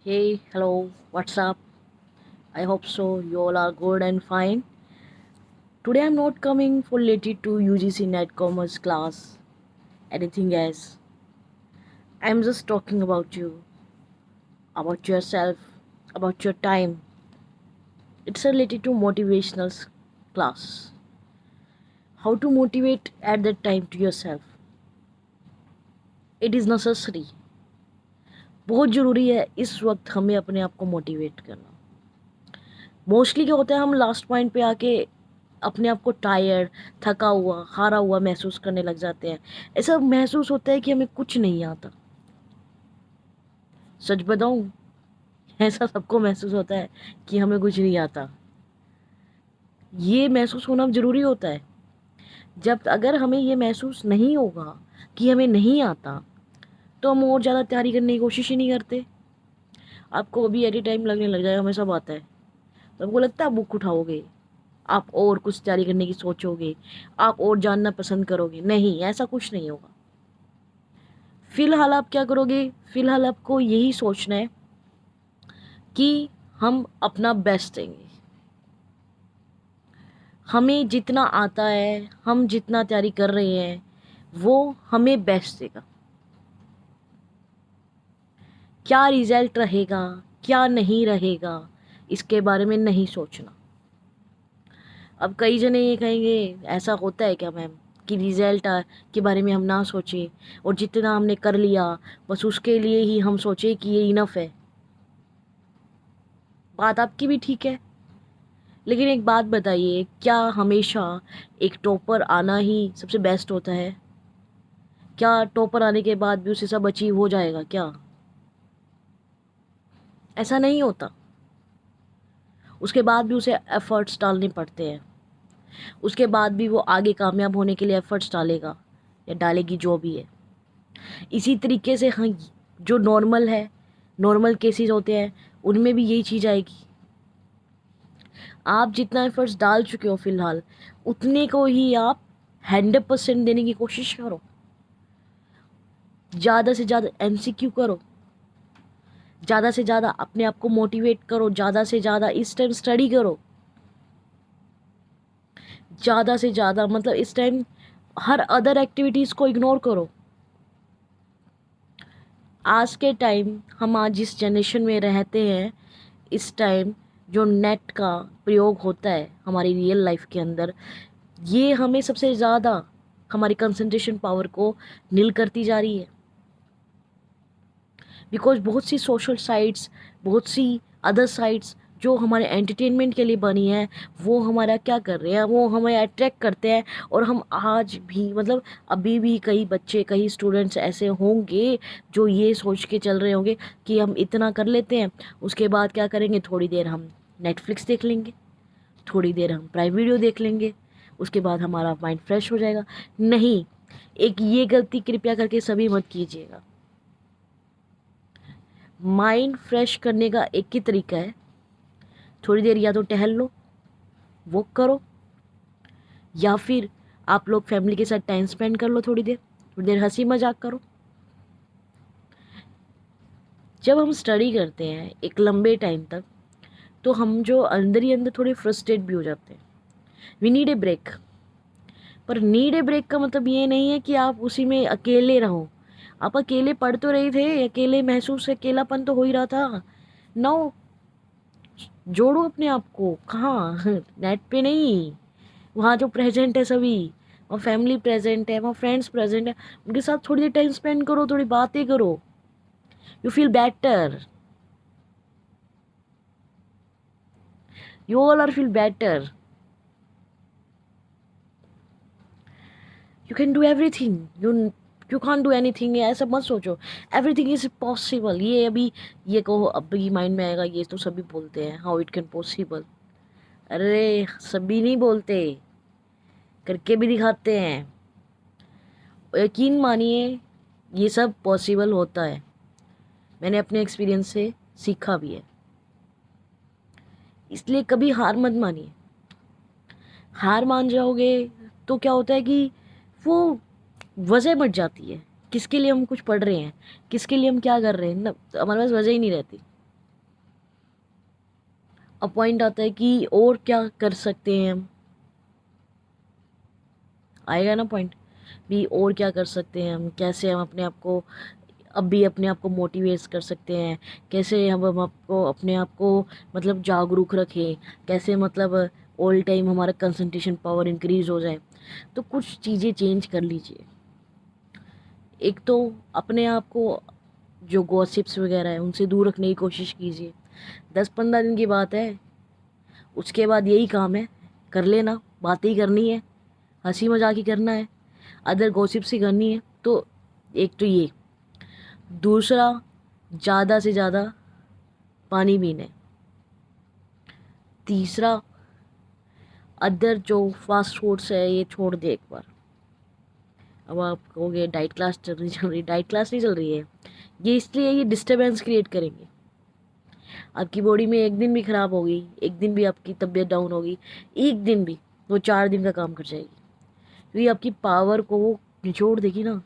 Hey, hello, what's up? I hope so. You all are good and fine. Today I'm not coming for related to UGC Net Commerce class, anything else. I'm just talking about yourself, about your time. It's related to motivational class. How to motivate at that time to yourself. It is necessary. बहुत ज़रूरी है इस वक्त हमें अपने आप को motivate करना. मोस्टली क्या होता है, हम लास्ट पॉइंट पे आके अपने आप को टायर्ड, थका हुआ, हारा हुआ महसूस करने लग जाते हैं. ऐसा महसूस होता है कि हमें कुछ नहीं आता. सच बताऊं, ऐसा सबको महसूस होता है कि हमें कुछ नहीं आता. ये महसूस होना ज़रूरी होता है. जब अगर हमें ये महसूस नहीं होगा कि हमें नहीं आता, तो हम और ज़्यादा तैयारी करने की कोशिश ही नहीं करते. आपको अभी एनी टाइम लगने लग जाएगा हमें सब आता है, तो आपको लगता है आप बुक उठाओगे, आप और कुछ तैयारी करने की सोचोगे, आप और जानना पसंद करोगे. नहीं, ऐसा कुछ नहीं होगा. फ़िलहाल आप क्या करोगे? फ़िलहाल आपको यही सोचना है कि हम अपना बेस्ट देंगे. हमें जितना आता है, हम जितना तैयारी कर रहे हैं, वो हमें बेस्ट देगा. क्या रिज़ल्ट रहेगा, क्या नहीं रहेगा, इसके बारे में नहीं सोचना. अब कई जने ये कहेंगे, ऐसा होता है क्या मैम कि रिज़ल्ट के बारे में हम ना सोचें और जितना हमने कर लिया बस उसके लिए ही हम सोचें कि ये इनफ है. बात आपकी भी ठीक है, लेकिन एक बात बताइए, क्या हमेशा एक टॉपर आना ही सबसे बेस्ट होता है? क्या टॉपर आने के बाद भी उसे सब अचीव हो जाएगा क्या? ऐसा नहीं होता. उसके बाद भी उसे एफ़र्ट्स डालने पड़ते हैं. उसके बाद भी वो आगे कामयाब होने के लिए एफ़र्ट्स डालेगा या डालेगी, जो भी है. इसी तरीके से हाँ, जो नॉर्मल है, नॉर्मल केसेस होते हैं, उनमें भी यही चीज़ आएगी. आप जितना एफ़र्ट्स डाल चुके हो फ़िलहाल, उतने को ही आप 100% देने की कोशिश करो. ज़्यादा से ज़्यादा MCQ करो, ज़्यादा से ज़्यादा अपने आप को मोटिवेट करो, ज़्यादा से ज़्यादा इस टाइम स्टडी करो, ज़्यादा से ज़्यादा मतलब इस टाइम हर अदर एक्टिविटीज़ को इग्नोर करो. आज के टाइम, हम आज जिस जनरेशन में रहते हैं, इस टाइम जो नेट का प्रयोग होता है हमारी रियल लाइफ के अंदर, ये हमें सबसे ज़्यादा हमारी कंसंट्रेशन पावर को नील करती जा रही है. बिकॉज बहुत सी सोशल साइट्स, बहुत सी अदर साइट्स जो हमारे एंटरटेनमेंट के लिए बनी है, वो हमारा क्या कर रहे हैं, वो हमें अट्रैक्ट करते हैं. और हम आज भी मतलब अभी भी कई बच्चे, कई स्टूडेंट्स ऐसे होंगे जो ये सोच के चल रहे होंगे कि हम इतना कर लेते हैं, उसके बाद क्या करेंगे, थोड़ी देर हम नेटफ्लिक्स देख लेंगे, थोड़ी देर हम प्राइम वीडियो देख लेंगे, उसके बाद हमारा माइंड फ्रेश हो जाएगा. नहीं, एक ये गलती कृपया करके सभी मत कीजिएगा. माइंड फ्रेश करने का एक ही तरीका है, थोड़ी देर या तो टहल लो, वॉक करो, या फिर आप लोग फैमिली के साथ टाइम स्पेंड कर लो, थोड़ी देर हंसी मजाक करो. जब हम स्टडी करते हैं एक लंबे टाइम तक, तो हम जो अंदर ही अंदर थोड़े फ्रस्ट्रेट भी हो जाते हैं. We need a break. पर नीड ए ब्रेक का मतलब ये नहीं है कि आप उसी में अकेले रहो. आप अकेले पढ़ तो रहे थे, अकेले महसूस, अकेलापन तो हो ही रहा था. नो, जोड़ो अपने आप को. कहाँ? नेट पे नहीं. वहाँ जो प्रेजेंट है सभी, वहाँ फैमिली प्रेजेंट है, वहाँ फ्रेंड्स प्रेजेंट है, उनके साथ थोड़ी देर टाइम स्पेंड करो, थोड़ी बातें करो. You feel better. You all are feel better. You can do everything. You can do anything, ऐसा मत सोचो. Everything is possible. ये अभी ये कहो, अभी माइंड में आएगा ये तो सभी बोलते हैं, हाउ इट कैन पॉसिबल. अरे सभी नहीं बोलते, करके भी दिखाते हैं. यकीन मानिए, ये सब पॉसिबल होता है. मैंने अपने एक्सपीरियंस से सीखा भी है. इसलिए कभी हार मत मानिए. हार मान जाओगे तो क्या होता है कि वो वजह मट जाती है, किसके लिए हम कुछ पढ़ रहे हैं, किसके लिए हम क्या कर रहे हैं ना, हमारे पास वजह ही नहीं रहती. अब पॉइंट आता है कि और क्या कर सकते हैं हम, आएगा ना पॉइंट भी, और क्या कर सकते हैं हम, कैसे हम अपने आप को अब भी अपने आप को मोटिवेट कर सकते हैं, कैसे हम आपको अपने आप को मतलब जागरूक रखें, कैसे मतलब ऑल टाइम हमारा कंसंट्रेशन पावर इंक्रीज हो जाए। तो कुछ चीज़ें चेंज कर लीजिए। एक तो अपने आप को जो गॉसिप्स वगैरह है उनसे दूर रखने की कोशिश कीजिए। 10-15 दिन की बात है, उसके बाद यही काम है, कर लेना, बातें ही करनी है, हंसी मजाक ही करना है, अदर गॉसिप्स ही करनी है। तो एक तो ये, दूसरा ज़्यादा से ज़्यादा पानी पीने, तीसरा अदर जो फास्ट फूड्स है ये छोड़ दे एक बार। अब आप कहोगे डाइट क्लास चल रही, डाइट क्लास नहीं चल रही है, ये इसलिए ये डिस्टर्बेंस क्रिएट करेंगे। आपकी बॉडी में एक दिन भी ख़राब होगी, एक दिन भी आपकी तबीयत डाउन होगी, एक दिन भी, वो 4 दिन का काम कर जाएगी, क्योंकि आपकी पावर को वो निचोड़ देगी ना।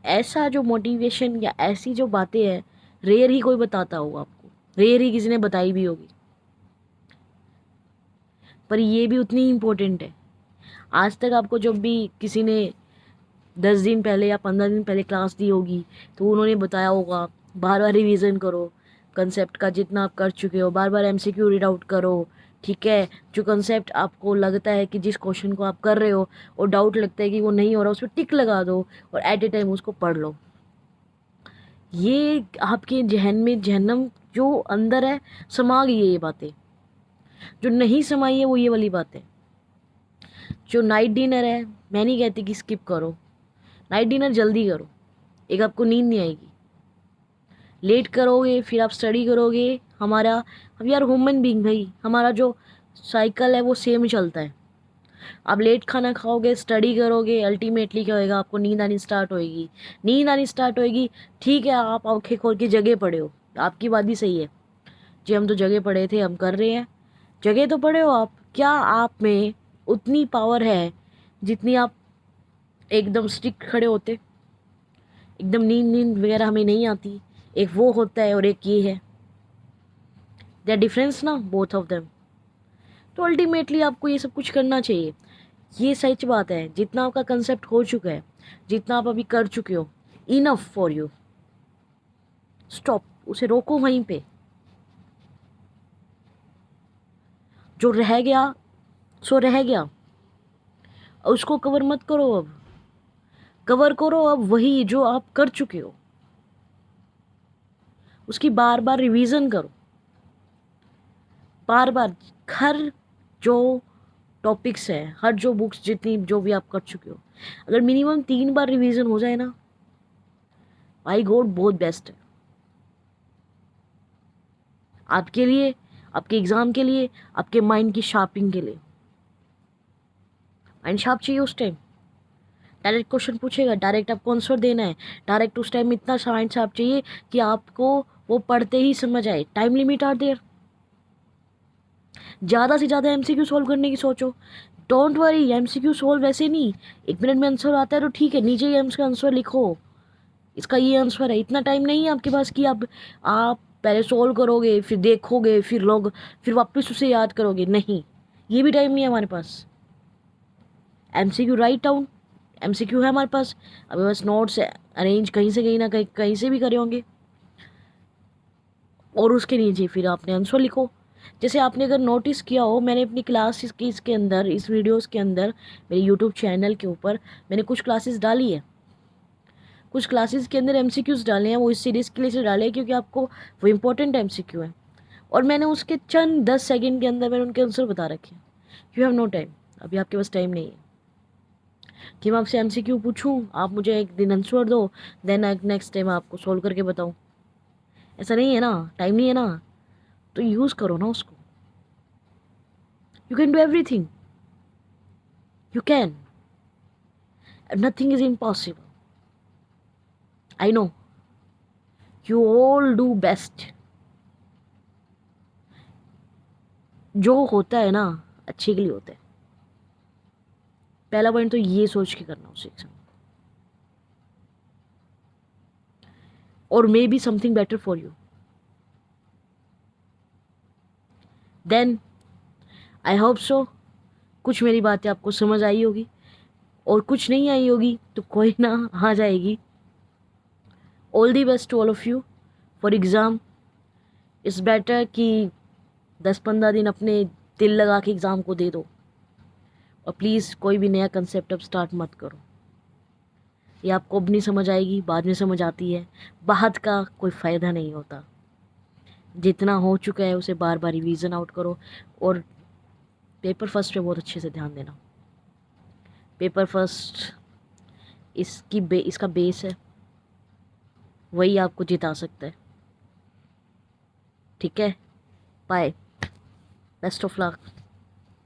ऐसा जो मोटिवेशन या ऐसी जो बातें हैं, रेयर ही कोई बताता होगा आपको, रेयर ही किसी ने बताई भी होगी, पर ये भी उतनी ही इम्पोर्टेंट है। आज तक आपको जब भी किसी ने 10 दिन पहले या 15 दिन पहले क्लास दी होगी तो उन्होंने बताया होगा बार बार रिवीजन करो कंसेप्ट का, जितना आप कर चुके हो बार बार एमसीक्यू रीड आउट करो। ठीक है, जो कंसेप्ट आपको लगता है कि जिस क्वेश्चन को आप कर रहे हो और डाउट लगता है कि वो नहीं हो रहा, उस पर टिक लगा दो और एट ए टाइम उसको पढ़ लो। ये आपके जहन में जहन्नम जो अंदर है समा गई है ये बातें। जो नहीं समाई है वो ये वाली बात है। जो नाइट डिनर है, मैं नहीं कहती कि स्किप करो, नाइट डिनर जल्दी करो, एक आपको नींद नहीं आएगी। लेट करोगे फिर आप स्टडी करोगे, हमारा, हम यार ह्यूमन बीइंग भाई, हमारा जो साइकिल है वो सेम ही चलता है। आप लेट खाना खाओगे, स्टडी करोगे, अल्टीमेटली क्या होएगा, आपको नींद आनी स्टार्ट होएगी। नींद आनी स्टार्ट होएगी, ठीक है, आप आंखें खोल के जगह पड़े हो, आपकी बात भी सही है जी, हम तो जगह पड़े थे, हम कर रहे हैं, जगह तो पड़े हो आप। क्या आप में उतनी पावर है जितनी आप एकदम स्टिक खड़े होते, एकदम नींद नींद वगैरह हमें नहीं आती। एक वो होता है और एक ये है, देयर डिफरेंस ना, बोथ ऑफ देम। तो अल्टीमेटली आपको ये सब कुछ करना चाहिए। ये सच बात है, जितना आपका कंसेप्ट हो चुका है, जितना आप अभी कर चुके हो, इनफ फॉर यू, स्टॉप, उसे रोको वहीं पे। जो रह गया सो रह गया, उसको कवर मत करो, अब कवर करो अब वही जो आप कर चुके हो, उसकी बार बार रिवीजन करो, बार बार। हर जो टॉपिक्स है, हर जो बुक्स जितनी जो भी आप कर चुके हो, अगर मिनिमम 3 बार रिवीजन हो जाए ना, आई गॉड बहुत बेस्ट है आपके लिए, आपके एग्ज़ाम के लिए, आपके माइंड की शार्पिंग के लिए। माइंड शार्प चाहिए उस टाइम, डायरेक्ट क्वेश्चन पूछेगा, डायरेक्ट आपको आंसर देना है, डायरेक्ट उस टाइम इतना माइंड शार्प चाहिए कि आपको वो पढ़ते ही समझ आए। टाइम लिमिट आर देयर, ज़्यादा से ज़्यादा एमसीक्यू सॉल्व करने की सोचो। डोंट वरी, एमसीक्यू सॉल्व वैसे नहीं, 1 मिनट में आंसर आता है तो ठीक है, नीचे ही इसका आंसर लिखो, इसका ये आंसर है। इतना टाइम नहीं है आपके पास कि आप पहले सॉल्व करोगे, फिर देखोगे, फिर लोग, फिर वापस उसे याद करोगे, नहीं, ये भी टाइम नहीं है हमारे पास। एमसीक्यू राइट डाउन, एमसीक्यू है हमारे पास, अभी बस नोट्स अरेंज कहीं से कहीं ना कहीं कहीं से भी करे होंगे, और उसके नीचे फिर आपने आंसर लिखो। जैसे आपने अगर नोटिस किया हो, मैंने अपनी क्लास की इसके अंदर, इस वीडियोस के अंदर, मेरे यूट्यूब चैनल के ऊपर मैंने कुछ क्लासेस डाली है, कुछ क्लासेस के अंदर एमसीक्यूज़ डाले हैं, वो इस सीरीज़ के लिए से डाले हैं क्योंकि आपको वो इम्पोर्टेंट एमसीक्यू है, और मैंने उसके चंद 10 सेकेंड के अंदर मैंने उनके आंसर बता रखे हैं। यू हैव नो टाइम, अभी आपके पास टाइम नहीं है कि मैं आपसे एमसीक्यू पूछूं, आप मुझे एक दिन आंसर दो, देन नेक्स्ट टाइम आपको सोल्व करके बताऊं। ऐसा नहीं है ना, टाइम नहीं है ना, तो यूज़ करो ना उसको। You can do everything, you can, nothing is impossible. I know you all do best. जो होता है ना अच्छे के लिए होता है। पहला पॉइंट तो ये सोच के करना उसे एग्जाम, और maybe something better for you. Then I hope so कुछ मेरी बातें आपको समझ आई होगी, और कुछ नहीं आई होगी तो कोई ना, आ जाएगी। All the best to all of you for exam. It's better कि 10-15 दिन अपने दिल लगा के एग्ज़ाम को दे दो, और प्लीज़ कोई भी नया कंसेप्ट अब स्टार्ट मत करो। ये आपको अब नहीं समझ आएगी, बाद में समझ आती है। बाद का कोई फ़ायदा नहीं होता। जितना हो चुका है उसे बार बार रिवीजन आउट करो, और पेपर फर्स्ट पे बहुत अच्छे से ध्यान देना। पेपर फर्स्ट इसका बेस है, वही आपको जिता सकता है। ठीक है, बाय, बेस्ट ऑफ लक।